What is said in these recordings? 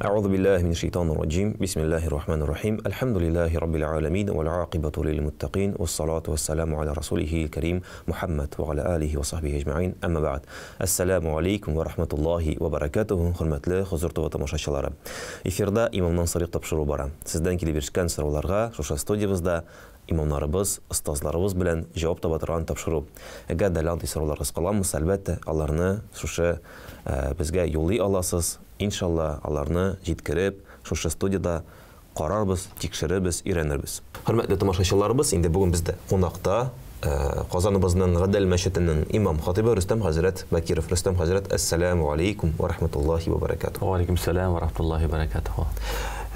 أعوذ بالله من الشيطان الرجيم بسم الله الرحمن الرحيم الحمد لله رب العالمين والعاقبة للمتقين والصلاة والسلام على رسوله الكريم محمد وعلى آله وصحبه أجمعين أما بعد السلام عليكم ورحمة الله وبركاته хөрмәтле хозур туба тамашачылары. Эфирда имамнан сарык тапшыру бара. Сездән килеп биргән сорауларга шушы студиябызда имамнарыбыз, остазларыбыз белән җавап таба торган тапшыру. Әгәр дә ланты сорауларыгыз каламыз, әлбәттә, аларны шушы безгә юллый аласыз. Иншалла, аларны җиткереп, шушы студияда карарбыз, тикшеребез, өйрәнербез. Хөрмәтле тамашачыларыбыз, инде бүген бездә кунакта Казаныбызның Гадел мәчетенең имам хатибы Рөстәм хәзрәт Бакиров. Рөстәм хәзрәт, ассаламу алейкум ва рахматуллахи ва баракатуһ. Ва алейкум салам ва рахматуллахи ва баракатуһ.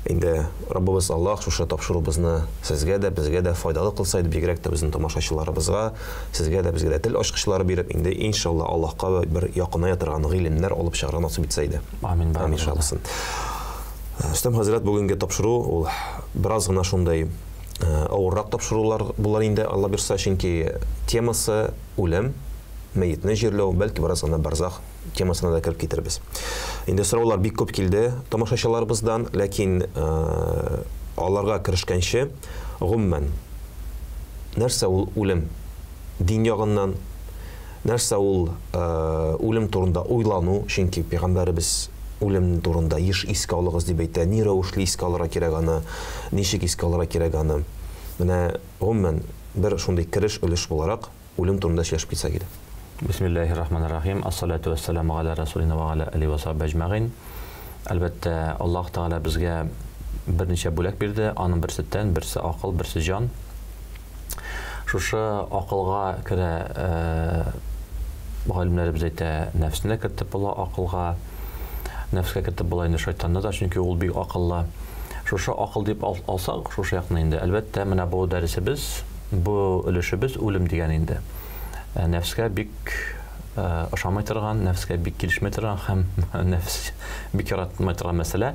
Инде Раббыбыз Аллаһ шушы тапшырубызны сезгә дә, безгә дә файдалы кылсайды, бигрәк тә безнең тамашачыларыбызга, сезгә дә, безгә дә тел ачкычлары биреп, инде иншалла Аллаһка бер якыная торган гыйлемнәр алып чыгарга насыйп итсәйде. Амин. Иншалла. Рөстәм хәзрәт, бүгенге тапшыру ул бераз гына шундай авыррак тапшырулар булар инде, Алла бирсә, чөнки темасы үлем, мәетне җирләү, бәлки бераз гына барзах темасына да кирип китербез. Инде сораулар бик күп килде тамашачыларыбыздан, ләкин аларга киришкәнче, гомумән нәрсә ул үлем? Дин ягыннан нәрсә ул үлем турында уйлану? Чөнки пәйгамбәрбез үлем турында еш искә алыгыз дип әйтә, ни рәвешле искә алырга кирәк аны, ничек искә алырга кирәк аны. Менә гомумән бер шундый кириш өлеш буларак үлем турында сөйләшеп китсәк иде. Бисмиллаһир-рахманир-рахим. Ассалату вассаламу аля расулина ва аля алейхи ва сахбе аҗмәгин. Әлбәттә, Аллаһ Тәгалә безгә берничә бүләк бирде. Аның берсеннән берсе акыл, берсе җан. Шушы акылга керә галимнәребез әйтә, нәфсенә кертеп була акылга. Нәфскә кертеп була инде шайтанны да, чөнки ул бик акыллы. Шушы акыл дип алсак, шушы якны инде. Әлбәттә, менә бу дәресебез, бу өлешебез үлем дигән инде. Нәфскә бик ошамай торган, нәфскә бик килешмәй торган һәм нәфс бик яратмай торган мәсьәлә.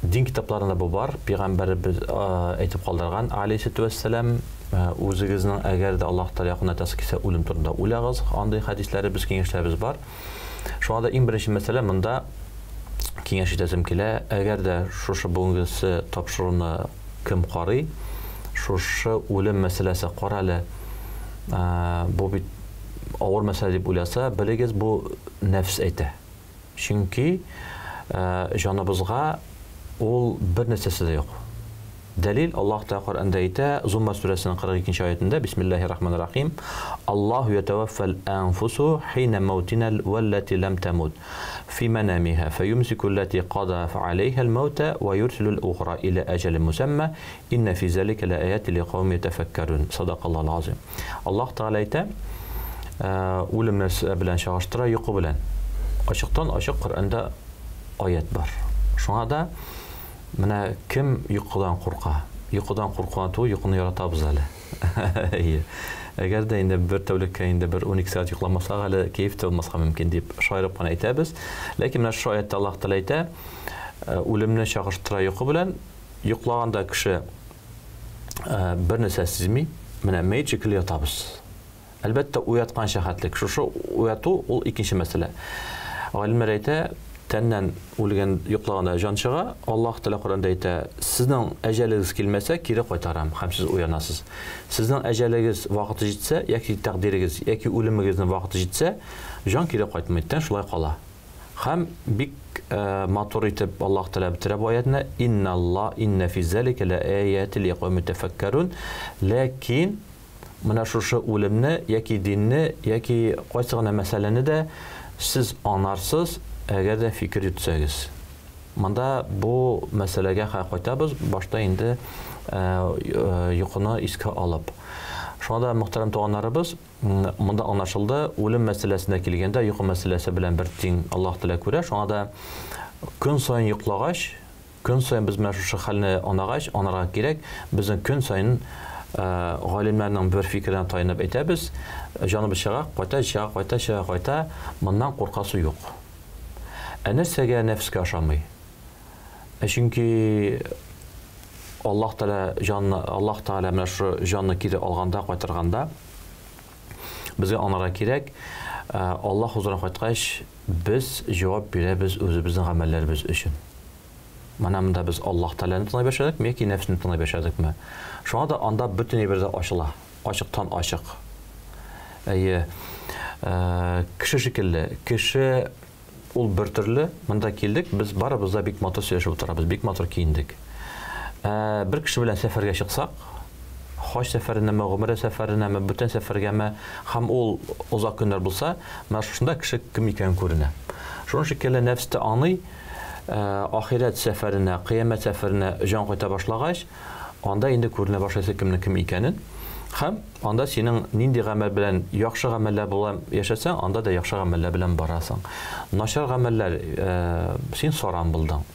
Дин китапларында бу бар. Пәйгамбәрбез әйтеп калдырган, алейһиссәту вассалам, үзегезнең әгәр дә Аллаһ Тәгалә якынайтасы килсә үлем турында уйлагыз. Андый хәдисләребез, киңәшләребез бар. Шуңа да иң беренче мәсьәлә монда киңәш итәсем килә. Әгәр дә шушы бүгенгесе тапшыруны кем карый, шушы үлем мәсьәләсе каралы, бу бит авыр мәсьәлә дип уйласа, белегез, бу нәфс әйтә. Чөнки җаныбызга ул бер нәрсәсе дә юк. Дәлил Аллаһ Тәгалә Коръәндә әйтә, Зумма сүрәсенең 42-нче аятында, Бисмиллаһир-рахманир-рахим, Аллаһу ятаваффал анфусу хина маутинал валлати лам тамут фи манамиха фаюмсику аллати қада алейха ал-маута ва юрсилу ал-ухра иля аҗалин мусамма инна фи залика лааятин лиқауmin ятафаккарун. Садақаллаһул азим. Аллаһ Тәгалә әйтә, үлем белән чагыштыра, йокы белән. Ачыктан ачык Коръәндә аят бар. Шуңа да менә кем йокыдан курка? Йокыдан куркуан ту йокыны яратабыз әле. Әгәр дә инде бер тәүлеккә инде бер 12 сәгать йокламасак әле кәеф тә булмаска мөмкин дип шаярып кына әйтәбез. Ләкин менә шу аятта Аллаһ Тәгалә әйтә, үлемне чагыштыра йокы белән. Йоклаганда кеше бер нәрсә сизми, менә мәйет шикелле ятабыз. Әлбәттә, уяткан шәһәтлек, шушы уяту ул икенче мәсьәлә. Галимнәр әйтә, тәннән үлгән йоклаганда җан чыга. Аллаһ Тәгалә Коръәндә әйтә, сезнең әҗәлегез килмәсә, кире кайтарам, һәм сез уянасыз. Сезнең әҗәлегез вакыты җитсә, яки тәкъдирегез, яки үлемегезнең вакыты җитсә, җан кире кайтмый, тән шулай кала. Һәм бик матур итеп Аллаһ Тәгалә бетерә бу аятны, инна фи залика лааятин лиқауmin ятафаккарун. Ләкин менә шушы үлемне, яки динне, яки кайсы гына мәсьәләне дә сез анарсыз, әгәр дә фикер йөртсәгез. Монда бу мәсьәләгә кайтабыз, башта инде йокыны искә алып. Шуңа да мөхтәрәм туганнарыбыз, монда аңлашылды, үлем мәсьәләсенә килгәндә йокы мәсьәләсе белән бер тиң Аллаһ Тәгалә күрә. Шуңа да көн сайын йоклагач, көн сайын без менә шушы хәлне анагач, анарга кирәк. Безнең көн сайын галимнәрнең бер фикерен таянып әйтәбез, җаныбыз чыга, кайта, моннан куркасы юк. Нәрсәгә нәфскә ашамый? Чөнки Аллаһ Тәгалә менә шу җанны кире алганда, кайтырганда, безгә анарга кирәк, Аллах хузурына кайткач, без җавап бирәбез үзебезнең гамәлләребез өчен. Менә монда без Аллаһ Тәгаләне тыңлай башладыкмы яки нәфсне тыңлай башладыкмы? Шуңа да анда бөтен әйберләр ачыла. Ачыктан ачык. Кеше шикелле, кеше ул бер төрле, монда килдек, без барыбыз да бик матур сөйләшеп утырабыз, бик матур киендек. Бер кеше белән сәфәргә чыксак, хаҗ сәфәренәме, гомрә сәфәренәме, бүтән сәфәргәме, һәм ул узак көннәр булса, менә шунда кеше кем икән күренә. Шуның шикелле нәфсте аный, ахират сәфәренә, кыямәт сәфәренә җан кайта башлагач, анда инде күренә башлайсы кемнең кем икәнен. Һәм анда синең нинди гамәл белән яхшы гамәлләр белән яшәсәң, анда да яхшы гамәлләр белән барасың. Начар гамәлләр син саран булдың.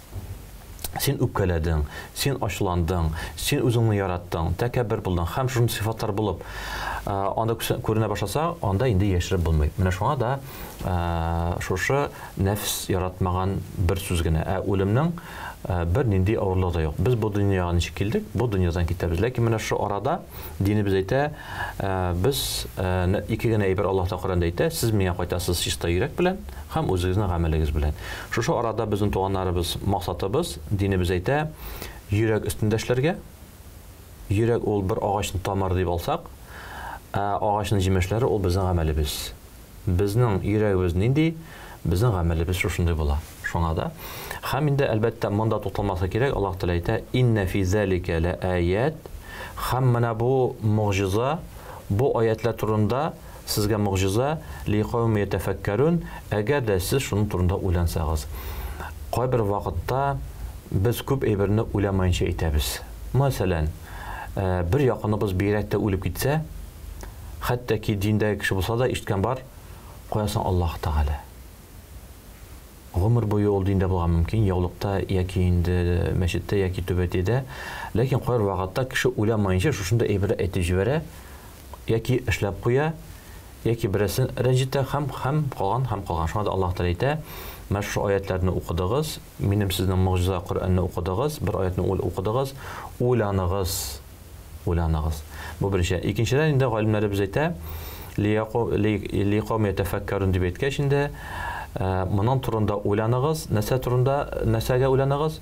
Син үпкәләдең, син ачуландың, син үзеңне яраттың, тәкәббер булдың. Һәм шундый сыйфатлар булып, анда күренә башласа, анда инде яшереп булмый. Менә шуңа да шушы нәфс яратмаган бер сүз генә. Үлемнең бер нинди авырлыгы да юк. Без бу дөньяга ничек килдек, бу дөньядан китәбез. Ләкин менә шу арада динебез әйтә, без ике генә әйбер Аллаһ Коранда әйтә, сез миңа кайтасыз чиста йөрәк белән һәм үзегезнең гамәлегез белән. Шушы арада безнең туганнарыбыз, максатыбыз, динебез әйтә, йөрәк өстендә эшләргә. Йөрәк ул бер агачның тамыры дип алсак, агачның җимешләре ул безнең гамәлебез. Безнең йөрәгебез нинди, безнең гамәлебез шушындый була. Шуңа да һәм инде әлбәттә монда тукталмаса кирәк. Аллаһ Тәгалә әйтә: "Инна фи залика ла аят". Һәм менә бу мугҗиза, бу аятлар турында сезгә мугҗиза ли кавми ятафаккарун, әгәр дә сез шуның турында уйлансагыз. Кайбер вакытта без күп әйберне уйламаенча әйтәбез. Мәсәлән, бер якыныбыз бирәктә үлеп китсә, хәтта ки диндәге кеше булса да ишеткән бар, куясың Аллаһ Тәгалә. Гомер буе ул диндә булган мөмкин, яулыкта яки инде мәчеттә яки төбәтедә, ләкин кайбер вакытта кеше уйламаенча шушында әйбер әйтеп җибәрә, яки эшләп куя, яки берсен рәнҗитә һәм калган. Шуңа да Аллаһ Тәгалә әйтә: "Менә шу аятларны укыдыгыз, минем сезнең мугҗиза Коръәнне укыдыгыз, бер аятны укыдыгыз, уйланыгыз." Бу беренче. Икенчедән инде галимнәребез әйтә, ли кавми ятафаккарун дип әйткәч инде, моның турында уйланыгыз, нәрсәгә уйланыгыз?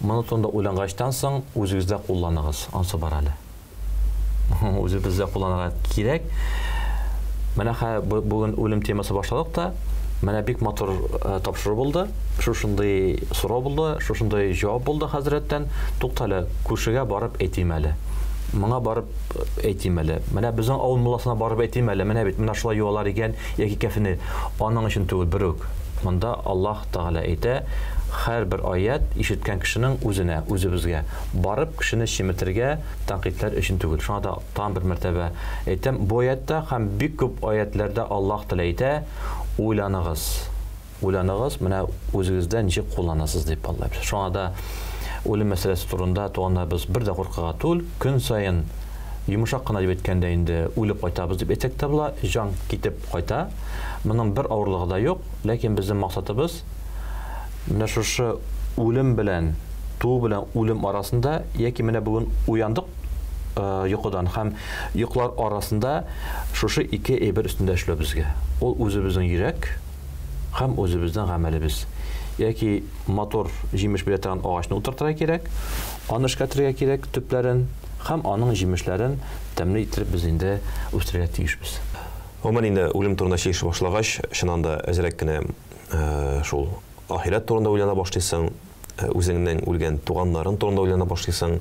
Моның турында уйлангачтан соң үзегездә кулланыгыз, ансы бар әле. Үзебездә кулланырга кирәк. Менә бүген үлем темасы башладык та, менә бик матур тапшыру булды. Шушындый сорау булды, шушындый җавап булды хәзрәттән. Туктале, күршегә барып әйтим әле. Моңа барып әйтим әле. Менә безнең авыл мулласына барып әйтим әле. Менә бит менә шулай юалар икән, яки кәфене аның өчен түгел берүк. Монда Аллаһ Тәгалә әйтә, һәр бер аят ишеткән кешенең үзенә, үзебезгә барып кешене шиметергә, тәнкыйтьләр өчен түгел. Шуңа да тагын бер мәртәбә әйтәм, бу аятта һәм бик күп аятларда Аллаһ Тәгалә әйтә, уйланыгыз. Уйланыгыз, менә үзегездә ничек кулланасыз дип Алла. Шуңа да үлем мәсьәләсе турында туганнар без бер дә куркыга түгел, көн сайын йомшак кына дип әйткәндә инде үлеп кайтабыз дип әйтсәк тә була, җан китеп кайта. Моның бер авырлыгы да юк, ләкин безнең максатыбыз менә шушы үлем белән, туу белән үлем арасында, яки менә бүген уяндык йокыдан һәм йоклар арасында шушы ике әйбер өстендә эшләү безгә. Ул үзебезнең йөрәк һәм үзебезнең гамәлебез. Яки матур җимеш белән торган агачны утыртырга кирәк, аны эшкәтергә кирәк, төпләрен һәм аның җимешләрен тәмле итеп без инде үстерергә тиешбез. Гомумән инде үлем турында сөйләшә башлагач, шуннан да әзрәк кенә шул ахират турында уйлана башлыйсың, үзеңнең үлгән туганнарың турында уйлана башлыйсың,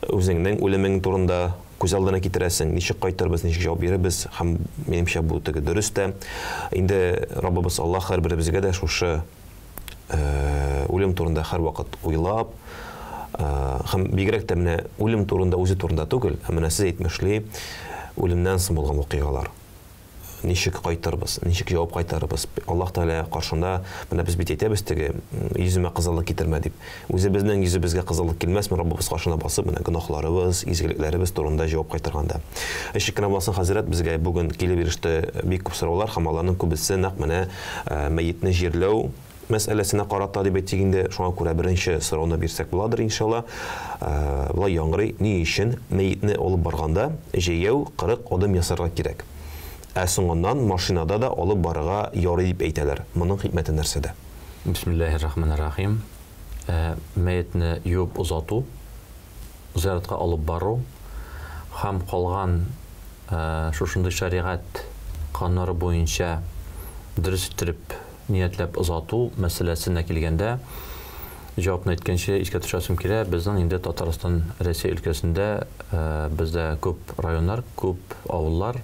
үзеңнең үлемең турында күз алдына китерәсең, ничек кайтырбыз, ничек җавап бирәбез, һәм минемчә бу теге дөрес тә. Инде Раббыбыз Аллаһ һәрберебезгә дә шушы үлем турында һәр вакыт уйлап, һәм бигрәк тә менә үлем турында үзе турында түгел, һәм менә сез әйтмешли, үлемнән соң булган вакыйгалар. Ничек кайтырбыз, ничек җавап кайтарыбыз? Аллаһ Тәгалә каршында менә без бит әйтәбез теге йөземә кызыллык китермә дип. Үзебезнең йөзебезгә кызыллык килмәсме, Раббыбыз каршына басып, менә гөнаһларыбыз, изгелекләребез турында җавап кайтарганда. Шиккенә булсын, хәзрәт, безгә бүген килеп иреште бик күп сораулар, һәм аларның күбесе нәкъ менә мәетне җирләү мәсьәләсенә карата дип әйтик инде. Шуңа күрә беренче сорауны бирсәк буладыр иншалла. Булай яңгырый, ни өчен мәетне алып барганда җәяү 40 адым ясарга кирәк? соңыннан машинада да алып барырга ярый дип әйтәләр. Моның хикмәте нәрсәдә? Бисмиллахир-рахманир-рахим. Мәетне юып узату, зиyaratка алып бару һәм калган шушындай шариғат кануннары буенча дөрес иттереп ниятләп узату мәсьәләсенә килгәндә, җавапны әйткәнчә искә төшәсем килә. Безнең инде Татарстан, Россия өлкәсендә бездә күп районнар, күп авыллар,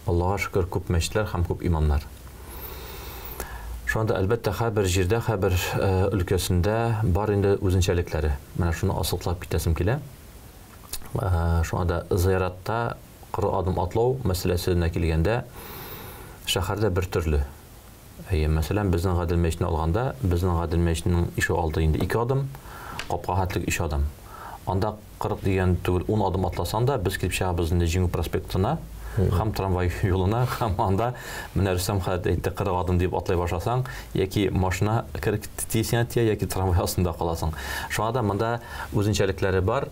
Аллаһка шөкер, күп мәчетләр һәм күп имамнар. Шунда әлбәттә һәр җирдә, һәр өлкәсендә бар инде үзенчәлекләре. Менә шуны асыклап китәсем килә. Шунда зиyaratта 40 адым атлау мәсьәләсенә килгәндә, шәһәрдә бер төрле. Мәсәлән, безнең Гадел мәчетен алганда, безнең Гадел мәчетенең ише алды инде 2 адым, капка хәтлек 3 адым. Анда 40 дигән түгел 10 адым атласаң да, без килеп чыгабыз инде Җиңү проспектына, һәм трамвай юлына, һәм анда менә Рөстәм хәзрәт әйтте 40 адым дип атлай башласаң, яки машина тисенә тия, яки трамвай астында каласың. Шуңа да монда үзенчәлекләре бар.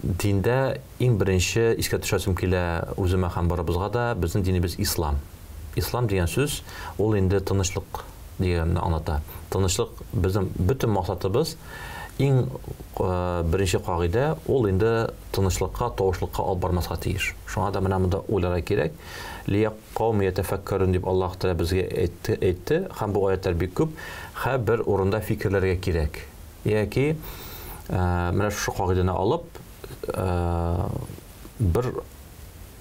Диндә иң беренче искә төшәсем килә үземә һәм барыбызга да, безнең динебез ислам. Ислам дигән сүз ул инде тынычлык дигәнне аңлата. Тынычлык безнең бөтен максатыбыз, иң беренче кагыйдә ул инде тынычлыкка, тавышлыкка алып бармаска тиеш. Шуңа да менә монда уйларга кирәк. Лия кавм ятафаккарун дип Аллаһ Тәала безгә әйтте, һәм бу аятлар бик күп, һәр бер урында фикерләргә кирәк. Яки менә шу кагыйдәне алып бер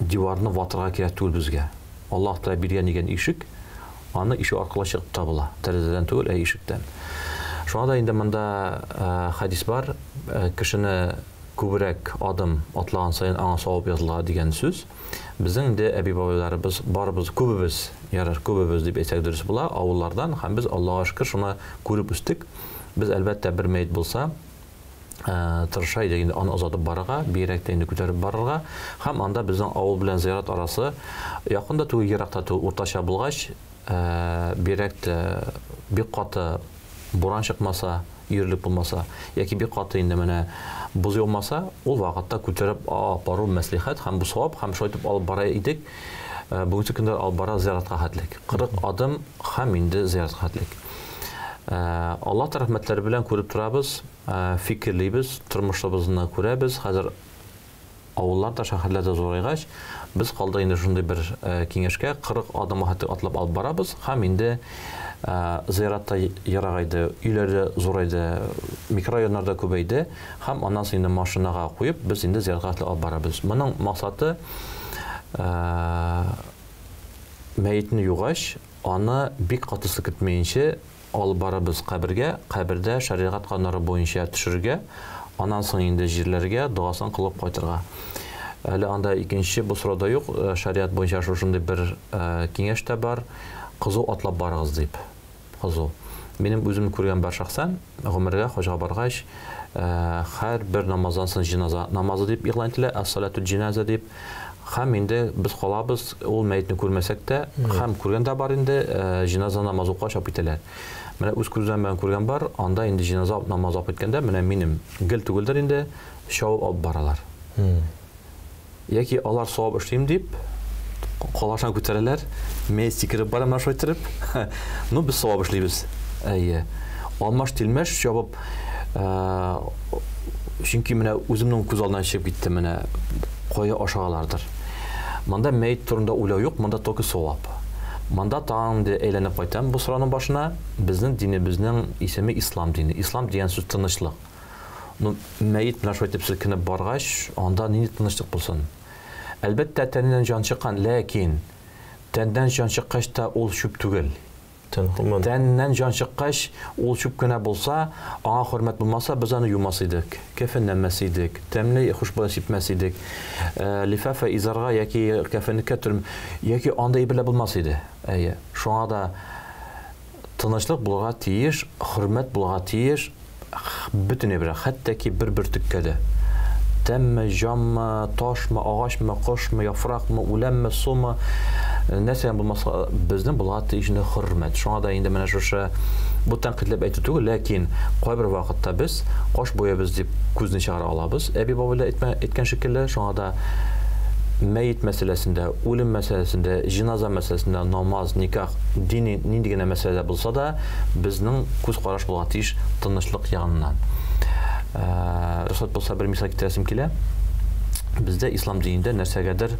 диварны ватырга кирәк түгел безгә. Аллаһ Тәала биргән дигән ишек, аны ишек аркылы чыгып табыла. Тәрәзәдән түгел, ишектән. Шуңа да инде монда хадис бар, кешене күбрәк адым атлаган сайын аңа савап языла дигән сүз. Безнең инде әби-бабайларыбыз, барыбыз, күбебез, ярар, күбебез дип әйтсәк дөрес була, авыллардан, һәм без Аллаһка шөкер шуны күреп үстек. Без әлбәттә бер мәйет булса, тырыша идек инде аны озатып барырга, бирәктә инде күтәреп барырга, һәм анда безнең авыл белән зиярат арасы якында түгел, еракта түгел, уртача булгач, бирәктә бик каты буран чыкмаса, йөрлек булмаса, яки бик каты инде менә буз яумаса, ул вакытта күтәреп бару мәслихәт һәм бу савап, һәм шулай итеп алып бара идек. Бүгенге көндә алып бара зиyaratка хәтлек. 40 адым һәм инде зиyaratка хәтлек. Аллаһ рәхмәтләре белән күреп торабыз, фикерлибез, тормышыбызны күрәбез. Хәзер авылларда, шәһәрләрдә зурайгач, без калды инде шундый бер киңәшкә 40 адым атлап алып барабыз, һәм инде зиyaratта ярагайды, өйләрдә зурайды, микрорайоннарда күбәйде, һәм аннан соң инде машинага куеп, без инде зиyaratка алып барабыз. Моның максаты мәетне югач, аны бик каты селкетмәенчә алып барабыз кабергә, кабердә шариғат кануннары буенча төшергә, аннан соң инде җирләргә дуасын кылып кайтырга. Әле анда икенче бу сорада юк, шариғат буенча шушындый бер киңәш тә бар, кызу атлап барыгыз дип. Кызу. Минем үзем күргән бар шәхсән, гомергә хаҗга баргач, һәр бер намаздан соң җиназа намазы дип игълан ителә, ас-салату җиназа дип. Һәм инде без калабыз, ул мәетне күрмәсәк тә, һәм күргәндә бар инде җиназа намазы укып чап ителәр. Менә үз күзем белән күргән бар, анда инде җиназа намазы укып иткәндә, менә минем гел түгелдер инде шау алып баралар. Яки алар савап эшлим дип калашан күтәрәләр, мен сикереп барам шулай итеп. Ну без савап эшлибез. Алмаш тилмәш җавап, чөнки менә үземнең күз алдына чыгып китте, менә кая ашагалардыр. Монда мәйет турында уйлау юк, монда только савап. Монда тагын да әйләнеп кайтам бу сораның башына. Безнең динебезнең исеме ислам дине. Ислам дигән сүз тынычлык. Ну мәйет белән шулай итеп селкенеп баргач, анда нинди тынычлык булсын? Әлбәттә тәннән җан чыккан, ләкин тәннән җан чыккач та ул шүп түгел. Тәннән җан чыккач ул шүп кенә булса, аңа хөрмәт булмаса, без аны юмас идек, кәфенләнмәс идек, тәмле хушбуй сипмәс идек, лифафа изарга яки кәфенлеккә төрм, яки анда ибелә булмас иде. Шуңа да тынычлык булырга тиеш, хөрмәт булырга тиеш, бөтен бер, хәтта ки бер төккә дә. Тәмме, җаммы, ташмы, агачмы, кошмы, яфракмы, үләмме, сумы, нәрсә булмаса, безнең булырга тиешне хөрмәт. Шуңа да инде менә шушы бу тәнкыйтьләп әйтү түгел, ләкин кайбер вакытта без каш буябыз дип күзне чыгара алабыз. Әби бабайлар әйткән шикелле, шуңа да мәйет мәсьәләсендә, үлем мәсьәләсендә, җиназа мәсьәләсендә, намаз, никах, дини нинди генә мәсьәлә булса да, безнең күз караш булган тиеш тынычлык ягыннан. Рөхсәт булса бер мисал китерәсем килә. Бездә ислам динендә нәрсәгәдер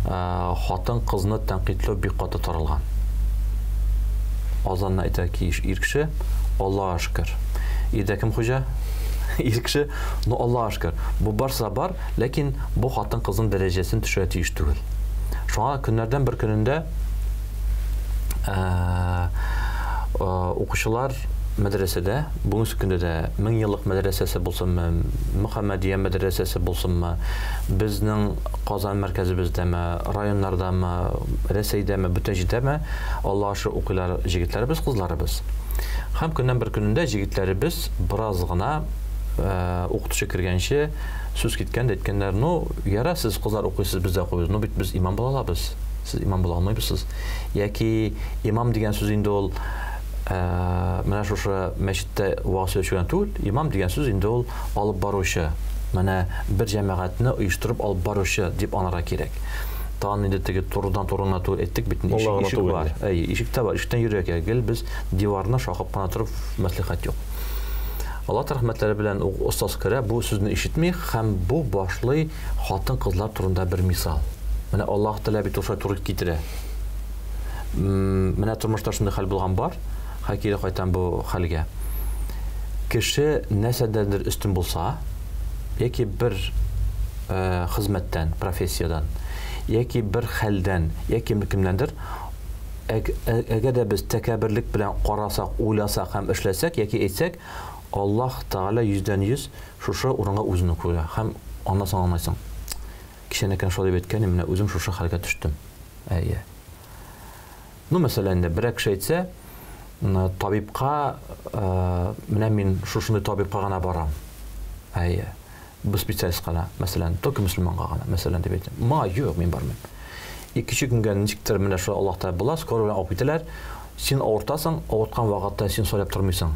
хатын кызны тәнкыйтьләү бик каты таралган. Азанна әйтә ки, ир кеше, Аллаһа шөкер. Ирдә кем хуҗа? Ир кеше, ну Аллаһа шөкер. Бу барса бар, ләкин бу хатын кызның дәрәҗәсен төшерә тиеш түгел. Шуңа көннәрдән бер көнендә укучылар мәдрәсәдә, бүгенге көндә дә 1000 еллык мәдрәсәсе булсынмы, Мөхәммәдия мәдрәсәсе булсынмы, безнең Казан мәркәзебездәме, районнардамы, Рәсәйдәме, бүтән җитәме, Аллаһа шөкер укыйлар җегетләребез, кызларыбыз. Һәм көннән бер көнендә җегетләребез бераз гына укытучы кергәнче сүз киткән дә әйткәннәр, ну, яра, сез кызлар укыйсыз, без дә укыйбыз, ну бит без имам булалабыз. Сез имам була алмыйсыз. Яки имам дигән сүз инде ул менә шушы мәчеттә вакыт сөйләшкән түгел, имам дигән сүз инде ул алып баручы. Менә бер җәмәгатьне оештырып алып баручы дип анара кирәк. Тагын инде теге турыдан түгел әйттек бит, ишек бар. Ишектә бар, ишектән йөрәк гел без диварны шакып кына торып мәслихәт юк. Аллаһ рәхмәтләре белән устаз керә, бу сүзне ишетми һәм бу башлый хатын-кызлар турында бер мисал. Менә Аллаһ Тәгалә бит ошо туры китерә. Менә тормышта шундый хәл булган бар. Хакире кайтам бу хәлгә. Кеше нәрсәдәндер өстен булса, яки бер хезмәттән, профессиядан, яки бер хәлдән, яки кемнәндер, әгәр дә без тәкәбберлек белән карасак, уйласак һәм эшләсәк, яки әйтсәк, Аллаһ Тәгалә 100% шушы урынга үзенә куя. Һәм аннан соң аңлайсың. Кичәнәкән шулай әйткән, менә үзем шушы хәлгә төштем. Әйе. Ну, мәсәлән, бер кеше әйтсә, табибка, менә мин шушындай табибка гына барам. Әйе. Бу специалистка гына, мәсәлән, только мөселманга гына, мәсәлән дип әйтә. Ма, юк, мин бармыйм. Икенче көнгә ничектер менә шу Аллаһта була, скоро белән алып китәләр. Син авыртасың, авырткан вакытта син сөйләп тормыйсың.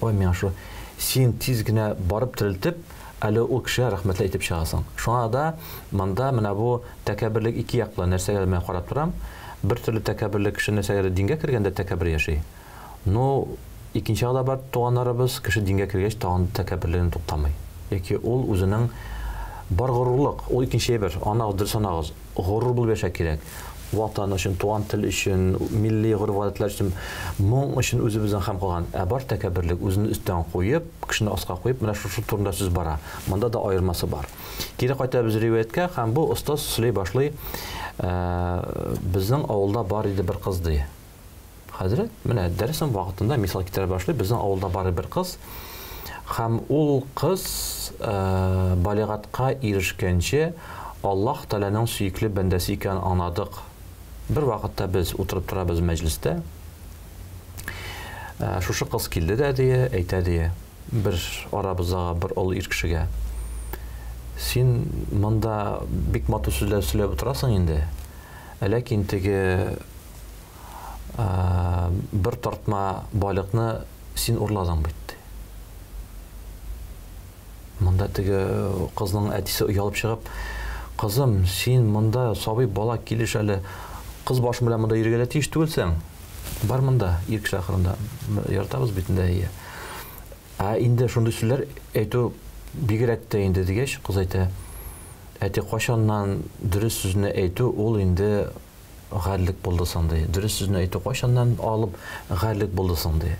Ой, мин шу син тиз генә барып терелтеп, әле ул кеше рәхмәтле әйтеп чыгасың. Шуңа да монда менә бу тәкәбберлек ике яклы нәрсәгә мен карап торам. Бер төрле тәкәбберлек кеше нәрсәгә дингә кергәндә тәкәббер яши. Ну, икенче ягда бар туганнарыбыз кеше дингә кергәч тагын тәкәбберлеген туктамый. Яки ул үзенең бар горурлык, ул икенче бер, ана дөрес анагыз, горур булып яшәр кирәк. Ватан өчен, туган тел өчен, милли гөрвәтләр өчен, моң өчен үзебезнең һәм калган. Бар тәкәбберлек үзен өстән куеп, кешене аска куеп, менә шушы турында сүз бара. Монда да аермасы бар. Кире кайтабыз риваяткә, һәм бу устаз сөйләй башлый. Безнең авылда бар иде бер кыз ди. Хәзрәт, менә дәресем вакытында мисал китерә башлый. Безнең авылда бар бер кыз. Һәм ул кыз балигатка ирешкәнче Аллаһ Тәгаләнең сөйкле бәндәсе икәнен аңладык. Бер вакытта без утырып торабыз мәҗлестә. Шушы кыз килде дә дия, әйтә дия. Бер арабызга, бер ул ир кешегә. Син монда бик матур сүзләр сөйләп утырасың инде. Ләкин теге бер тартма балыкны син урладың бит. Монда теге кызның әтисе уялып чыгып, кызым, син монда сабый бала килеш әле кыз башы белән монда йөргәлә тиеш түгелсең. Бар монда ир кеше ахырында яртабыз битендә ия. Инде шундый сүзләр әйтү бигрәк тә инде дигәч, кыз әйтә, әти кашаннан дөрес сүзне әйтү ул инде гаделлек булды санды. Дөрес сүзне әйтү кашаннан алып гаделлек булды санды.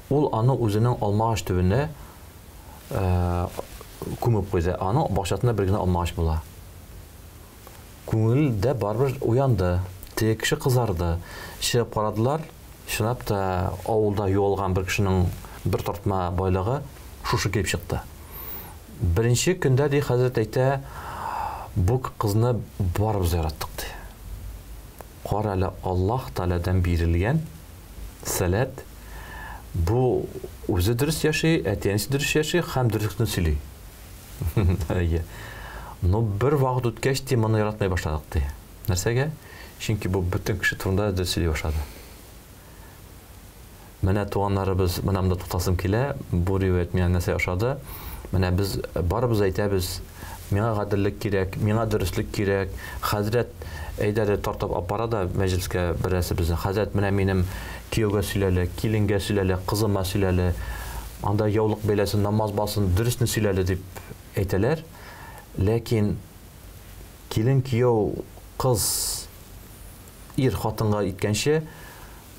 Ул аны үзенең алмагач төбендә күмеп куйды. Аны бакчасында бер генә алмагач була. Күңелдә барбер уянды. Теге кеше кызарды. Чыгып карадылар. Шунап та авылда юылган бер кешенең бер тартма байлыгы шушы килеп чыкты. Беренче көндә ди хәзрәт әйтә, бу кызны барыбыз яраттык ди. Кара әле Аллаһ Тәгаләдән бирелгән сәлат, бу үзе дөрес яши, әтиәнесе дөрес яши, һәм дөресне сөйли. Әйе. Ну бер вакыт үткәч ди моны яратмай башладык ди. Нәрсәгә? Чөнки бу бөтен кеше турында дөрес сөйли башлады. Менә туганнарыбыз, менә монда туктасым килә, бу риваять менә нәрсә ашады. Менә без барыбыз әйтәбез, миңа гаделлек кирәк, миңа дөрестлек кирәк. Хәзрәт әйдәде тартып апара да мәҗлескә берәрсе безне. Хәзрәт менә минем кияүгә сөйләле, киленгә сөйләле, кызыма сөйләле. Анда яулык бәйләсен, намаз басын, дөресне сөйләле дип әйтәләр. Ләкин килен, кияү, кыз ир хатынга иткәнче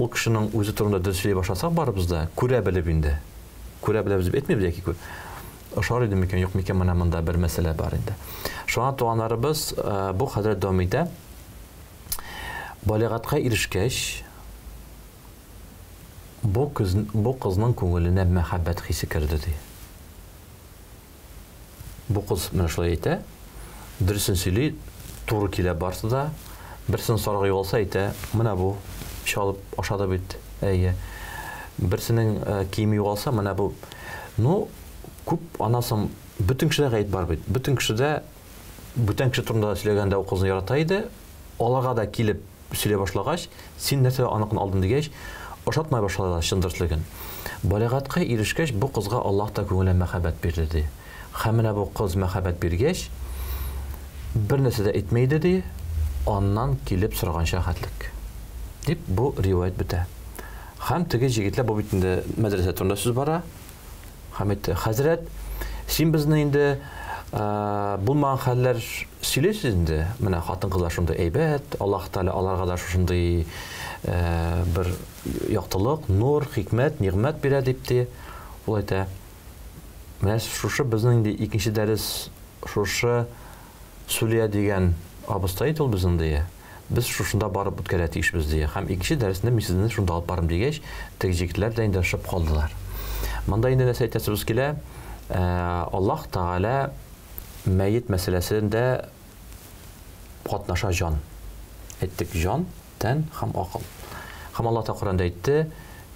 ул кешенең үзе турында дөрес сөйли башласак барыбыз да күрә белеп инде. Күрә белеп дип әйтмәйбез яки күр. Ошар иде микән, юк микән, менә монда бер мәсьәлә бар инде. Шуңа туганнарыбыз бу хәзрәт дәвам итә. Балигатка ирешкәч, бу кызның күңеленә мәхәббәт хисе керде ди. Бу кыз менә шулай әйтә, дөресен сөйли, туры килә барсы да, берсен сарыгы юлса әйтә, менә бу чалып ашады бит. Әйе. Берсенең киеме югалса, менә бу. Ну, күп анасым бүтән кешедә гаит бар бит. Бүтән кешедә бүтән кеше турында сөйләгәндә ул кызны ярата иде. Аларга да килеп сөйләй башлагач, син нәрсә аныкын алдың дигәч, ошатмай башлады чындырслыгын. Балигатка ирешкәч, бу кызга Аллаһ та күңелен мәхәббәт бирде ди. Һәм менә бу кыз мәхәббәт биргәч, бер нәрсә дә әйтмәйде ди, аннан килеп сораганча хәтлек. Дип бу риваят бетә. Һәм теге җегетләр бу бит инде мәдрәсә турында сүз бара. Һәм әйтте, хәзрәт, син безне инде булмаган хәлләр сөйләйсез инде. Менә хатын-кызлар шунда әйбәт, Аллаһ Тәгалә аларга да шушындый бер яктылык, нур, хикмәт, нигъмәт бирә дип ти. Ул әйтә, менә шушы безнең инде икенче дәрес шушы Сүлия дигән абыстай ул безнең дия. Без шушында барып үткәрә тиешбез дия. Һәм икенче дәресендә мин сезне шунда алып барам дигәч, теге җегетләр дә инде шып калдылар. Монда инде нәрсә әйтәсебез килә? Аллаһ Тәгалә мәйет мәсьәләсендә катнаша җан. Әйттек, җан, тән һәм акыл. Һәм Аллаһ Тәгалә Коръәндә әйтте,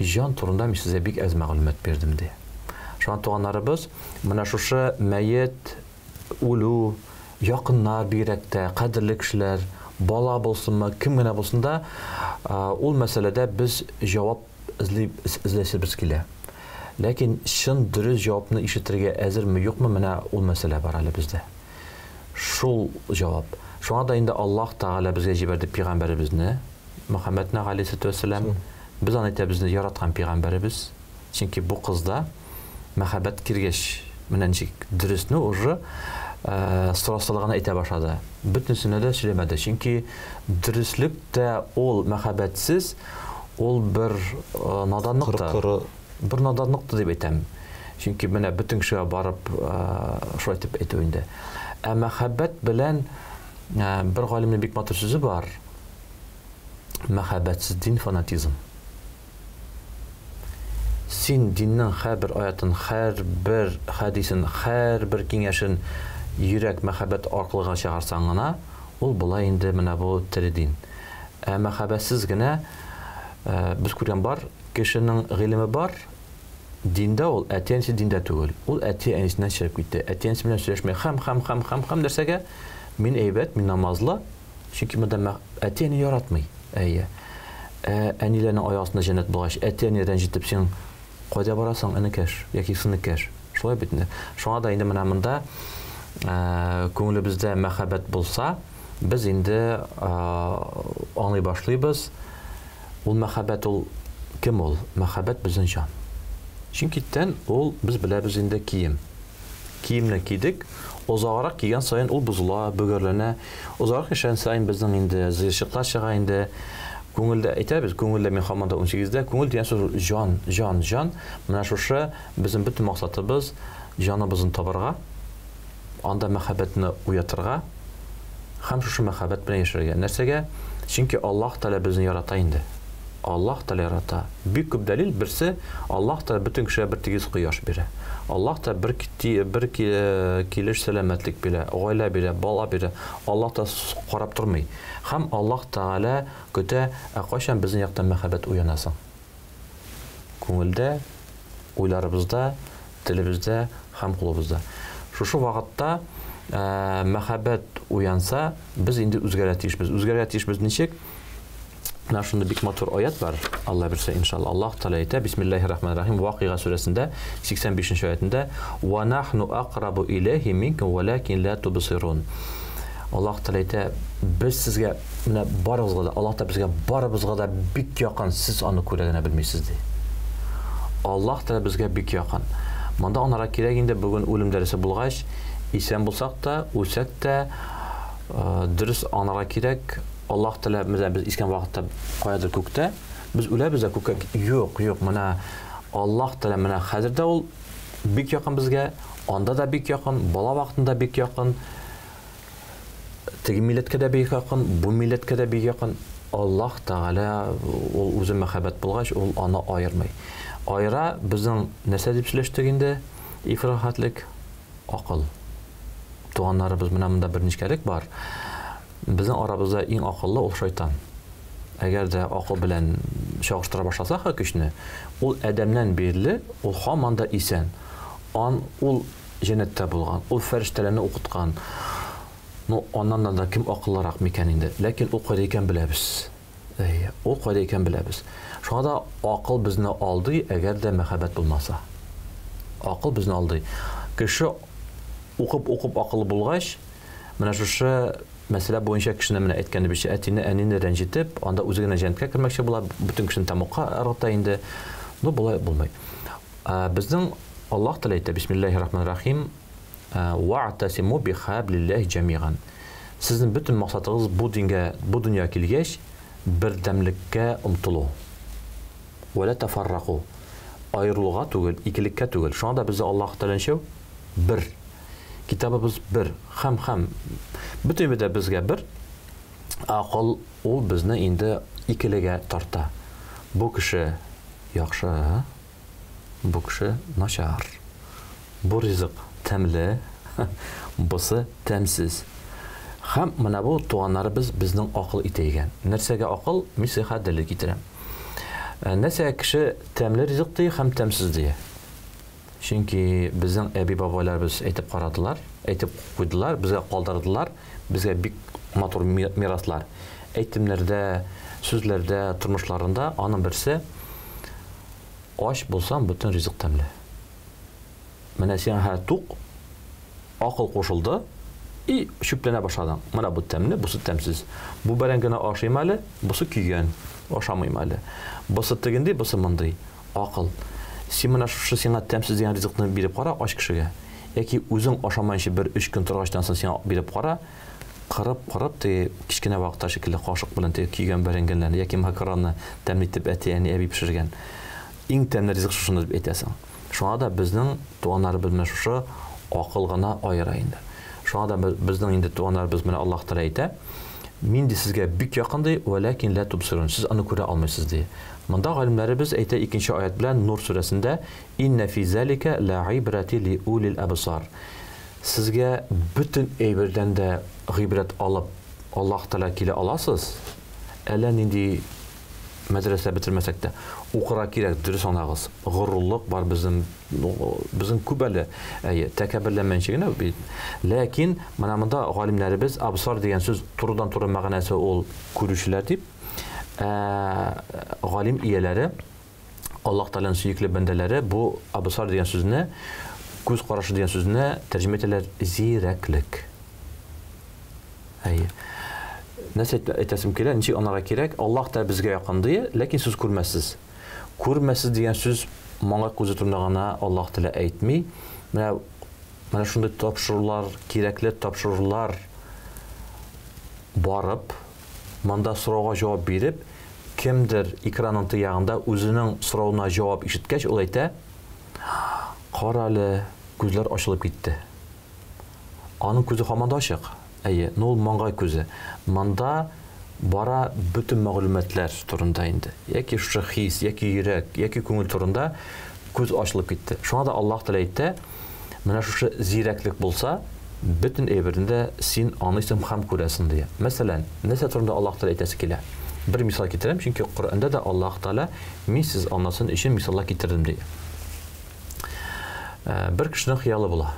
җан турында мин сезгә бик әз мәгълүмат бирдем ди. Шуңа туганнарыбыз, менә шушы мәйет, үлү, якыннар бигрәктә, кадерле кешеләр, бала булсынмы, кем генә булсын да, ул мәсьәләдә без җавап эзләсебез килә. Ләкин шын дөрес җавапны ишетергә әзерме, юкмы, менә ул мәсьәлә бар әле бездә. Шул җавап. Шуңа да инде Аллаһ Тәгалә безгә җибәрде пәйгамбәребезне, Мөхәммәдне галәйһиссәлату вассалам. Без аны әйтәбезне яраткан пәйгамбәребез. Чөнки бу кызда мәхәббәт киргәч, менә ничек дөресне уже сорасылыгын әйтә башлады. Бөтенсенә дә сөйләмәде. Чөнки дөреслек тә ул мәхәббәтсез, ул бер наданлык. Бер наданлык дип әйтәм. Чөнки менә бөтен кешегә барып шулай дип әйтү инде. Ә мәхәббәт белән бер галимнең бик матур сүзе бар. Мәхәббәтсез дин фанатизм. Син диннең һәр аятын, һәр бер хадисен, һәр бер киңәшен йөрәк мәхәббәт аркылы чыгарсаң гына, ул була инде менә бу тере дин. Ә мәхәббәтсез генә без күргән бар, кешенең гыйлеме бар, диндә ул әтәнсе диндә түгел. Ул әтәнсенә чыгып китте. Әтәнсе белән сөйләшмәй, һәм нәрсәгә? Мин әйбәт, мин намазлы. Чөнки монда әтәне яратмый. Әйе. Әниләрнең аясында җәннәт булгач, әтәне рәнҗитеп син кайда барасың, энекәш, яки сыныкәш. Шулай бит инде. Шуңа да инде менә монда күңелебездә мәхәббәт булса, без инде аңлый башлыйбыз. Ул мәхәббәт ул кем ул? Мәхәббәт безнең җан. Чөнки тән ул без беләбез инде кием. Киемне кидек, озаграк кигән саен ул бузыла, бөгәрләнә. Озаграк яшәгән саен безнең инде зыйшыклар чыга инде. Күңелдә әйтәбез, күңелдә мин һаман да 18дә күңел дигән сүз җан. Менә шушы безнең бөтен максатыбыз җаныбызны табарга, анда мәхәббәтне уятырга, һәм шушы мәхәббәт белән яшәргә. Нәрсәгә? Чөнки Аллаһ Тәгалә безне ярата инде. Аллаһ Тәгалә ярата. Бик күп дәлил, берсе Аллаһ Тәгалә бөтен кешегә бер тигез кояш бирә. Аллаһ та бер килеш сәламәтлек бирә, гаилә бирә, бала бирә. Аллаһ та карап тормый. Һәм Аллаһ Тәгалә көтә, кайчан безнең яктан мәхәббәт уянасың. Күңелдә, уйларыбызда, телебездә һәм кулыбызда. Шушы вакытта мәхәббәт уянса, без инде үзгәрә тиешбез. Үзгәрә тиешбез ничек? Менә шунда бик матур аят бар. Алла берсе иншалла. Аллаһ Тәала әйтә, Бисмиллаһир-рахманир-рахим, Вакыйга сүрәсендә 85-нче аятында: "Ва нахну aqrabu ilayhi minkum walakin la tubsirun." Аллаһ Тәала әйтә, без сезгә менә барыгызга да, Аллаһ та безгә барыбызга да бик якын, сез аны күрә генә белмисез ди. Аллаһ Тәала безгә бик якын. Монда анара кирәк инде бүген үлем дәресе булгач, исән булсак та, үлсәк тә, дөрес анара кирәк. Аллаһ Тәала без искән вакытта каядыр күктә, без үләбез дә күккә. Юк, менә Аллаһ Тәала менә хәзер дә ул бик якын безгә, анда да бик якын, бала вакытында бик якын. Теге милләткә дә бик якын, бу милләткә дә бик якын. Аллаһ Тәала ул үзе мәхәббәт булгач, ул аны аермый. Айра безнең нәрсә дип сөйләштек инде? Ифрахатлык, акыл. Туганнарыбыз менә монда бер ничкәрек бар. Безнең арабызда иң акыллы ул шайтан. Әгәр дә акыл белән чагыштыра башласак көчне, ул адәмнән бирле, ул һаман да исән. Ул җәннәттә булган, ул фәрештәләрне укыткан. Ну, аннан да кем акыллырак микән инде? Ләкин ул кайда икән беләбез. Ул кайда икән беләбез. Шуңа да акыл безне алды, әгәр дә мәхәббәт булмаса. Акыл безне алды. Кеше укып акыллы булгач, менә шушы мәсьәлә буенча кешене менә әйткәнне бичә әтине, әнине рәнҗитеп, анда үзе генә җәннәткә кирмәкче була, бөтен кешене тамакка арыта инде. Ну, булай булмый. Безнең Аллаһ Тәала әйтә, Бисмиллаһир-рахманир-рахим, "Вa'тасиму бихаблиллаһи җамиган." Сезнең бөтен максатыгыз бу дингә, бу дөнья килгәч, бердәмлеккә омтылу. Вәлә тафаррaqu. Аерылуга түгел, икелеккә түгел. Шуңа да безне Аллаһ Тәала бер. Китабыбыз бер. Һәм бөтенебез безгә бер. Акыл ул безне инде икелегә тарта. Бу кеше яхшы, бу кеше начар. Бу ризык тәмле, бусы тәмсез. Һәм менә бу туганнарыбыз безнең акыл итәйгән. Нәрсәгә акыл? Мисыха дәлил китерәм. Нәрсәгә кеше тәмле ризык дия һәм тәмсез дия? Чөнки безнең әби-бабаларыбыз әйтеп карадылар, әйтеп куйдылар, безгә калдырдылар, безгә бик матур мираслар. Әйтемнәрдә, сүзләрдә, тормышларында аның берсе: "Аш булсам, бөтен ризык тәмле." Менә син тук, акыл кушылды, и шүпләнә башладың. Менә бу тәмле, бусы тәмсез. Бу бәрәңгене ашыйм әле, бусы көйгән, ашамыйм әле. Бусы тегенди, бусы мондый. Акыл. Син менә шушы сиңа тәмсез дигән ризыкны биреп кара аш кешегә. Яки үзең ашамаенча бер 3 көн торгачтан соң сиңа биреп кара, кырып те кичкенә вакытта шикелле кашык белән те көйгән бәрәңгеләрне яки макаронны тәмлитеп әти-әни әби пешергән. Иң тәмле ризык шуны дип әйтәсең. Шуңа да безнең туганнарыбыз менә шушы акыл гына аера инде. Шуңа да безнең инде туганнарыбыз менә Аллаһ Тәала әйтә: "Мин ди сезгә бик якын ди, вәләкин ла тубсирун." Сез аны күрә алмыйсыз ди. Монда галимнәребез әйтә 2нче аят белән Нур сүрәсендә: "Инна фи залика ла'ибрати ли улил абсар." Сезгә бөтен әйбердән дә гыйбрәт алып Аллаһ Тәала килә аласыз. Әллә нинди мәдрәсә бетермәсәк тә укыра кирәк, дөрес аңлагыз. Горурлык бар безнең күп әле, тәкәбберләнмәенчә генә бит. Ләкин менә монда галимнәребез абсар дигән сүз турыдан-туры мәгънәсе ул күрүчеләр дип, галим ияләре, Аллаһ Тәаланың сөекле бәндәләре бу абсар дигән сүзне, күз карашы дигән сүзне тәрҗемә итәләр зирәклек. Нәрсә әйтәсем килә, ничек анага кирәк? Аллаһ та безгә якын ди, ләкин сүз күрмәссез. Күрмәссез дигән сүз моңа күзе турында гына Аллаһ Тәала әйтми. Менә шундый тапшырулар, кирәкле тапшырулар барып, монда сорауга җавап биреп, кемдер экранның тыягында үзенең сорауына җавап ишеткәч, ул әйтә: "Кара әле, күзләр ачылып китте." Аның күзе һаман да ачык. Ул маңгай күзе. Монда бара бөтен мәгълүматлар турында инде. Яки шушы хис, яки йөрәк, яки күңел турында күз ачылып китте. Шуңа да Аллаһ Тәала әйтә: "Менә шушы зирәклек булса, бөтен әйберендә син анысың һәм күрәсең" ди. Мәсәлән, нәрсә турында Аллаһ Тәала әйтәсе килә? Бер мисал китерәм, чөнки Коръәндә дә Аллаһ Тәала "Мин сез анасын өчен мисаллар китердем" ди. Бер кешенең хыялы була.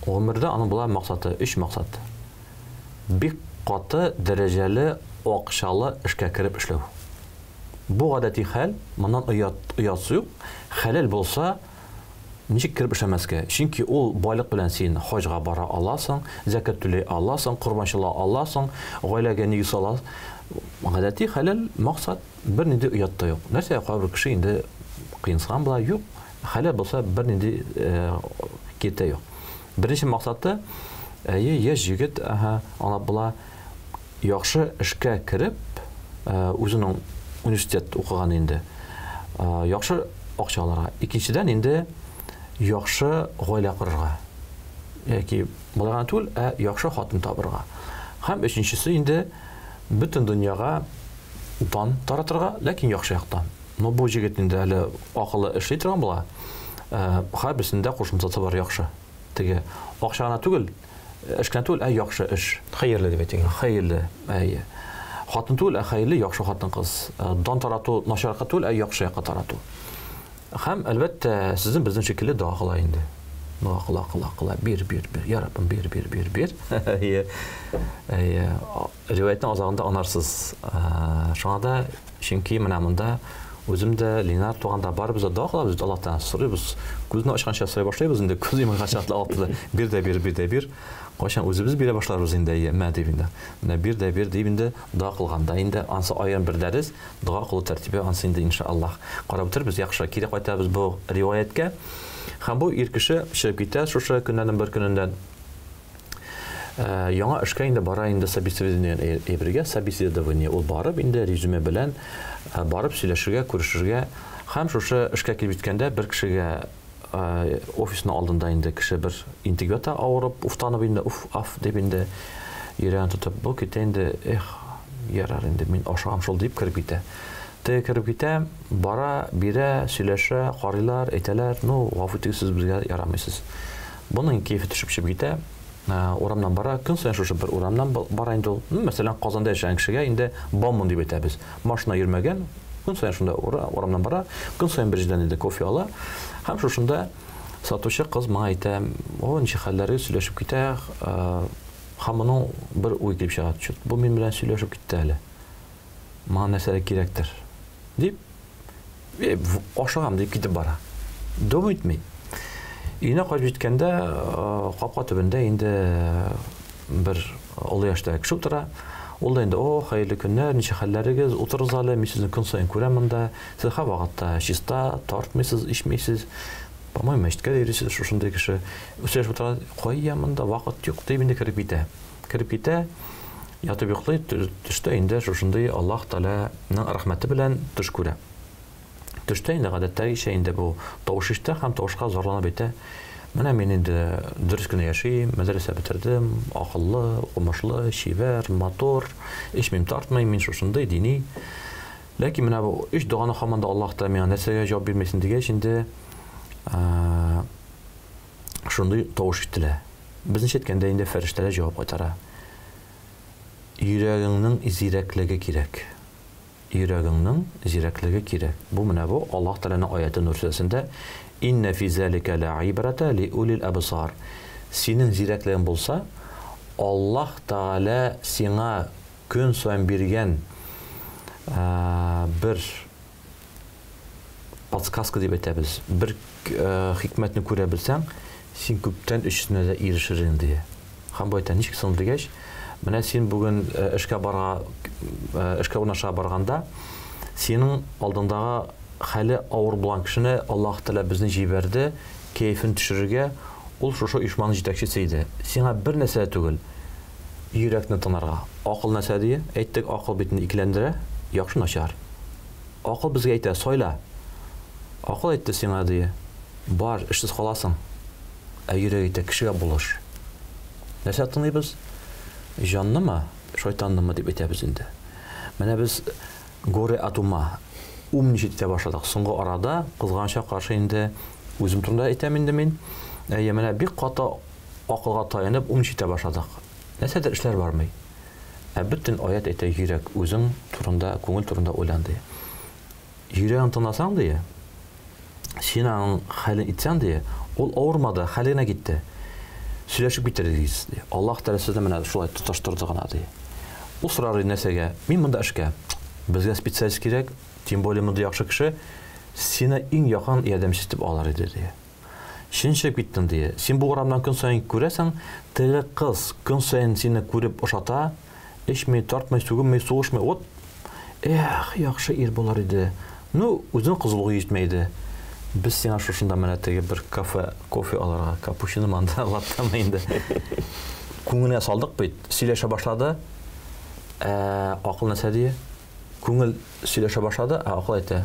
Гомердә аның була максаты, 3 максат. Бик каты дәрәҗәле акчалы эшкә кереп эшләү. Бу гадәти хәл, моннан оятсы юк. Хәләл булса, ничек кереп эшләмәскә? Чөнки ул байлык белән син хаҗга бара аласың, закат түләй аласың, курбанчыла аласың, гаиләгә нигез аласың. Гадәти хәләл максат бернинди оятта юк. Нәрсә кабер кеше инде кыйынсыган була юк. Хәләл булса бернинди кете юк. Беренче максаты яшь җегет аңлап була яхшы эшкә кереп үзенең университет укыган инде. Яхшы акча алырга. Икенчедән инде яхшы гаилә корырга. Яки булган түл, яхшы хатын табырга. Һәм өченчесе инде бөтен дөньяга дан таратырга, ләкин яхшы яктан. Но бу җегет инде әле акылы эшли торган була. Һәрберсендә кушымчасы бар яхшы. Теге акчаны түгел, эшкә түгел, яхшы эш. Хәерле дип әйтәң. Хәерле. Хатын түгел, хәерле яхшы хатын кыз. Дан тарату начарга түгел, яхшы якка тарату. Һәм әлбәттә сезнең безнең шикелле дua кыла инде. Дua кыла. Бир. Я Раббым, бир. Риваятның азагында анарсыз. Шуңа да чөнки менә монда үземдә Ленар туганда бар без дua кылабыз, Аллаһтан сорыйбыз. Күзне ачканча сорый башлыйбыз инде. Күз йомганча алты. Бир. Кайчан үзебез бирә башларбыз инде, мә дип инде. Менә бир дип инде дua кылганда инде ансы аерым бер дәрес, дua кылу тәртибе ансы инде иншаллах. Карап торбыз, яхшы кире кайтабыз бу риваяткә. Һәм бу ир кеше чыгып китә шушы көннән бер көннән. Яңа эшкә инде бара инде собеседование әйбергә, собеседование ул барып инде резюме белән барып сөйләшергә, күрешергә. Һәм шушы эшкә килеп җиткәндә бер кешегә офисның алдында инде кеше бер интеграта авырып, уфтанып инде, дип инде йөрәген тотып, бу китә инде, ярар инде мин ашагам шул дип киреп китә. Киреп китә, бара, бирә, сөйләшә, карыйлар, әйтәләр, гафу итегез, сез безгә ярамыйсыз. Буның кайфы төшеп китә. Урамнан бара, көн саен шушы бер урамнан бара инде ул. Мәсәлән, Казанда яшәгән кешегә инде баммын дип әйтәбез. Машина йөрмәгән, көн саен шунда урамнан бара, көн саен бер җирдән инде кофе ала. Һәм шушында сатучы кыз маңа әйтә, ничек хәлләре сөйләшеп китә, һәм моның бер уй килеп чыга. Бу мин белән сөйләшеп китте әле. Маңа нәрсә кирәктер дип, ашагам дип китеп бара. Дәвам итми. Өенә кайтып җиткәндә, капка төбендә инде бер олы яшьтәге кеше утыра. Ул да инде, хәерле көннәр, ничек хәлләрегез, утырыгыз әле, мин сезне көн саен күрәм монда. Сез һавагатта чиста, тартмыйсыз, ичмәйсез. По-моему, мәчеткә йөрисез, шушындай кеше. Сөйләшеп утыра, кая монда вакыт юк дип инде киреп китә. Ятып йоклый, төштә инде шушындай Аллаһ Тәгаләнең рәхмәте белән төш күрә. Төштә инде гадәттәгечә инде бу тавыш ишетә һәм тавышка зарланып әйтә. Менә мин инде дөрес кенә яшим, мәдрәсә бетердем, акыллы, укымышлы, шибәр, матур, ичмим тартмыйм, мин шушындай дини. Ләкин менә бу эш дуганы һаман да Аллаһ Тәгалә миңа нәрсәгә җавап бирмәсен дигәч инде шундай тавыш ишетелә. Безнең әйткәндә инде фәрештәләр җавап кайтара. Йөрәгеңнең зирәклеге кирәк. Йөрәгеңнең зирәклеге кирәк. Бу менә бу Аллаһ Тәгаләнең аяты Нур сүрәсендә инна фи залика лаибрата ли улил абсар. Синең зирәклегең булса, Аллаһ Тәгалә сиңа көн саен биргән бер подсказка дип әйтәбез. Бер хикмәтне күрә белсәң, син күптән өчесенә дә ирешерсең ди. Һәм бу әйтә ничек соң дигәч, менә син бүген эшкә урнаша барганда, синең алдындагы хәле авыр булган кешене Аллаһ Тәгалә безне җибәрде, кайфын төшерергә, ул шушы оешманың җитәкчесе иде. Сиңа бер нәрсә түгел, йөрәкне тынарга. Акыл нәрсә ди? Әйттек, акыл битне икеләндерә, яхшы начар. Акыл безгә әйтә, сайла. Акыл әйтте сиңа ди, бар, эшсез каласың. Йөрәк әйтә, кешегә булыш. Нәрсә тыңлыйбыз? Җаннымы, шайтаннымы дип әйтәбез инде. Менә без горе атума умничать итә башладык. Соңгы арада кызганча каршы инде үзем турында әйтәм инде мин. Менә бик каты акылга таянып умничать итә башладык. Нәрсәдер эшләр бармый. Бөтен аят әйтә йөрәк үзең турында, күңел турында уйланды. Йөрәгең тынасаң ди, синең хәлең итсәң ди, ул авырмады, хәленә китте. Сөйләшеп битердегез ди. Аллаһ Тәгалә сезне менә шулай тоташтырды гына ди. Ул сорар нәрсәгә? Мин монда эшкә. Безгә специалист кирәк, тем более монда яхшы кеше. Сине иң якын ярдәмче итеп алар иде ди. Шинчеп киттең ди. Син бу урамдан көн сайын күрәсәң, теге кыз көн сайын сине күреп ошата, эчмәй, тартмай, сүгенмәй, сугышмай, вот. Эх, яхшы ир булар иде. Ну, үзен кызылыгы җитмәйде. Без сиңа шушында менә теге бер кофе аларга, капучино манда латтамы инде. Күңелгә салдык бит, сөйләшә башлады. Акыл нәрсә ди? Күңел сөйләшә башлады, акыл әйтә.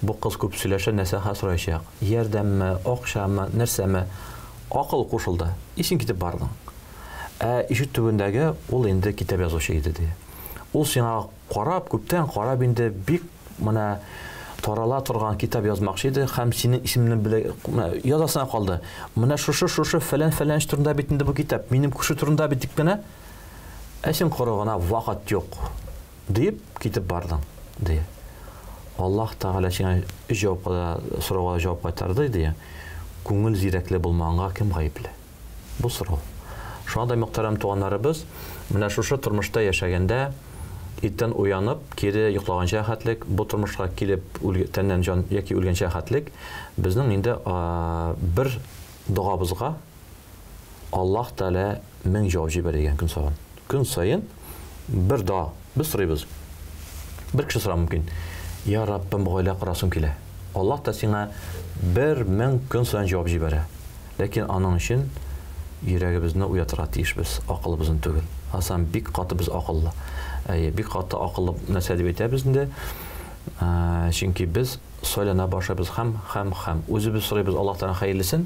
Бу кыз күп сөйләшә, нәрсә сораячак. Ярдәмме, акчамы, нәрсәме? Акыл кушылды. Исең китеп бардың. Ишек төбендәге ул инде китап язучы иде ди. Ул сиңа карап, күптән карап инде бик менә тарала торган китап язмакчы иде, һәм синең исемеңне белә язасына калды. Менә шушы фәлән турында бит инде бу китап, минем күрше турында бит тик менә. Син карагана вакыт юк дип китеп бардың ди. Аллаһ Тәгалә сиңа сорауга җавап кайтарды ди. Күңел зирәкле булмаганга кем гаепле? Бу сорау. Шунда мөхтәрәм туганнарыбыз, менә шушы тормышта яшәгәндә иттән уянып, кире йоклаганча хәтлек, бу тормышка килеп тәннән җан яки үлгәнчә хәтлек, безнең инде бер дугабызга Аллаһ Тәгалә 1000 җавап җибәргән көн саен. Көн саен бер дуа без сорыйбыз. Бер кеше сорар мөмкин. Я Раббым, гаилә карасым килә. Аллаһ та сиңа 1000 көн саен җавап җибәрә. Ләкин аның өчен йөрәгебезне уятырга тиешбез, акылыбызны түгел. Асан бик каты без акыллы. Бик каты акыллы нәрсә дип әйтәбез инде. Чөнки без сөйләнә башлыйбыз һәм үзебез сорыйбыз Аллаһтан хәерлесен,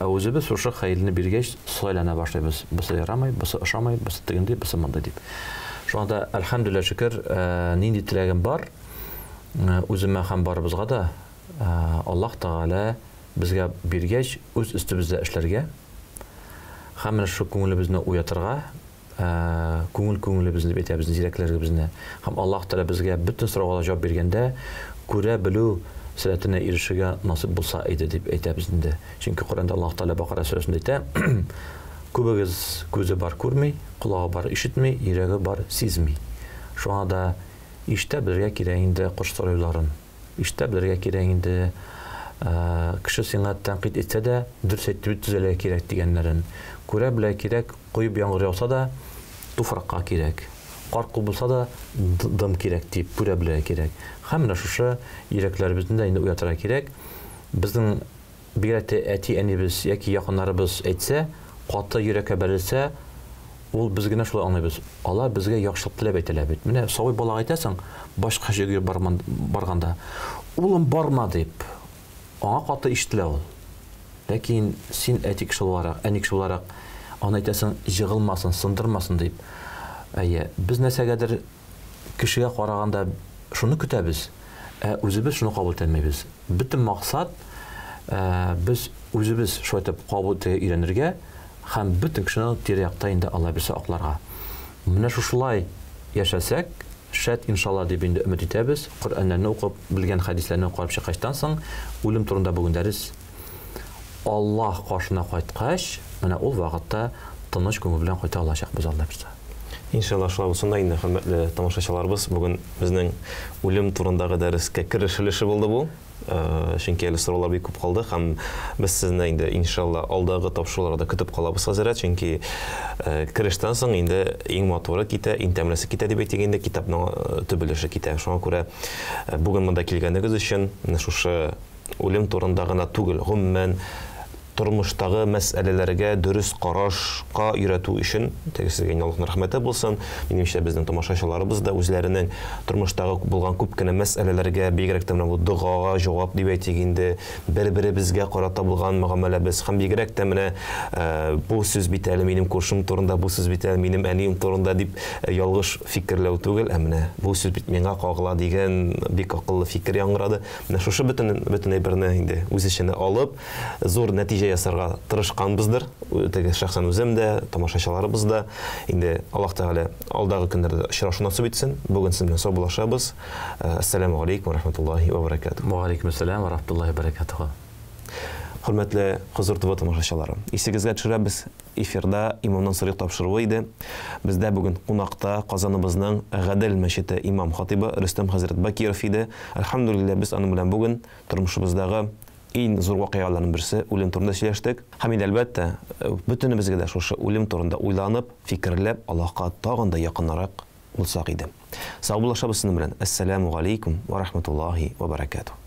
үзебез шушы хәерлне биргәч сөйләнә башлыйбыз. Без ярамай, без ошамай, без тегенди, без монда дип. Шунда әлхәмдүлилләһ шөкер, нинди теләгем бар, үземә һәм барыбызга да Аллаһ Тәгалә безгә биргәч үз өстебездә эшләргә, һәм менә шу күңелебезне уятырга, күңелебезне бетәбез, зирәкләребезне, һәм Аллаһ Тәгалә безгә бөтен сорауга җавап биргәндә күрә белү сәләтенә ирешергә насыйп булса иде дип әйтәбез инде. Чөнки Коръәндә Аллаһ Тәгалә Бакара сүрәсендә әйтә: "Күбегез күзе бар күрми, колагы бар ишетми, йөрәге бар сизми." Шуңа да ишетә белергә кирәк инде кош сорауларын. Ишетә белергә кирәк инде кеше сиңа тәнкыйть итсә дә, дөрес әйтеп төзәлергә кирәк дигәннәрен. Күрә белә кирәк, куеп яңгыр яуса да, туфракка кирәк. Кар булса да, дым кирәк дип күрә белергә кирәк. Һәм менә шушы йөрәкләребезне инде уятырга кирәк. Безнең бигрәк тә әти-әнибез яки якыннарыбыз әйтсә, каты йөрәккә бәрелсә, ул без генә шулай аңлыйбыз. Алар безгә яхшылык теләп әйтәләр бит. Менә сабый балага әйтәсең, башка җиргә барганда, улым барма дип, аңа каты ишетелә ул. Ләкин син әти кеше буларак, әни кеше буларак, аны әйтәсең, җыгылмасын, сындырмасын дип. Без нәрсәгәдер кешегә караганда шуны көтәбез, үзебез шуны кабул итмәйбез. Бөтен максат без үзебез шулай итеп кабул итәргә өйрәнергә һәм бөтен кешене тирә-якта инде Алла бирсә акларга. Менә шулай яшәсәк, шәт иншалла дип инде өмет итәбез. Коръәнне укып, белгән хәдисләрне укып чыккачтан соң, үлем турында бүген дәрес Аллаһ кашына кайткач, менә ул вакытта тыныч күңел белән кайта алачакбыз Алла бирсә. Иншалла шулай булсын инде, хөрмәтле тамашачыларыбыз, бүген безнең үлем турындагы дәрескә керешелеше булды бу. Чөнки әле сораулар бик күп калды һәм без сезне инде иншалла алдагы тапшыруларда көтеп калабыз хәзрәт, чөнки керештән соң инде иң матуры китә, иң тәмлесе китә дип әйтгәндә китапның төбелеше китә. Шуңа күрә бүген монда килгәнегез өчен шушы үлем турында гына түгел, гомумән тормыштагы мәсьәләләргә дөрес карашка өйрәтү өчен тегесезгә Аллаһның рәхмәте булсын. Минемчә безнең тамашачыларыбыз да үзләренең тормыштагы булган күп кенә мәсьәләләргә бигрәк тә менә бу дугага җавап дип әйтгәндә бер-беребезгә карата булган мөгамәләбез һәм бигрәк тә менә бу сүз бит әле минем күршем турында, бу сүз бит әле минем әнием турында дип ялгыш фикерләү түгел, менә бу сүз бит миңа кагыла дигән бик акыллы фикер яңгырады. Менә шушы бөтен әйберне инде үз эченә алып, зур нәтиҗә ясарга тырышканбыздыр. Теге шәхсән үзем дә, тамашачыларыбыз да. Инде Аллаһ Тәгалә алдагы көннәрдә очрашу насыйп итсен. Бүген сез белән саубулашабыз. Ассаламу алейкум ва рахматуллаһи ва баракатуһ. Ва алейкум ассалам ва рахматуллаһи ва баракатуһ. Hürmetli Hızır TV tamaşaçıları. Исегезгә төшерәбез эфирда имамның сырык тапшыруы иде. Бездә бүген кунакта Казаныбызның Гадел мәчете имам хатибы Рөстәм хәзрәт Бакиров иде. Әлхәмдүлилләh без аның белән бүген тормышыбыздагы иң зур вакыйгаларның берсе үлем турында сөйләштек. Һәм инде әлбәттә бөтенебезгә дә шушы үлем турында уйланып, фикерләп, Аллаһка тагын да якынрак булсак иде. Сау булышабыз сезнең белән. Ассаламу алейкум ва рахматуллаһи ва баракатуһ.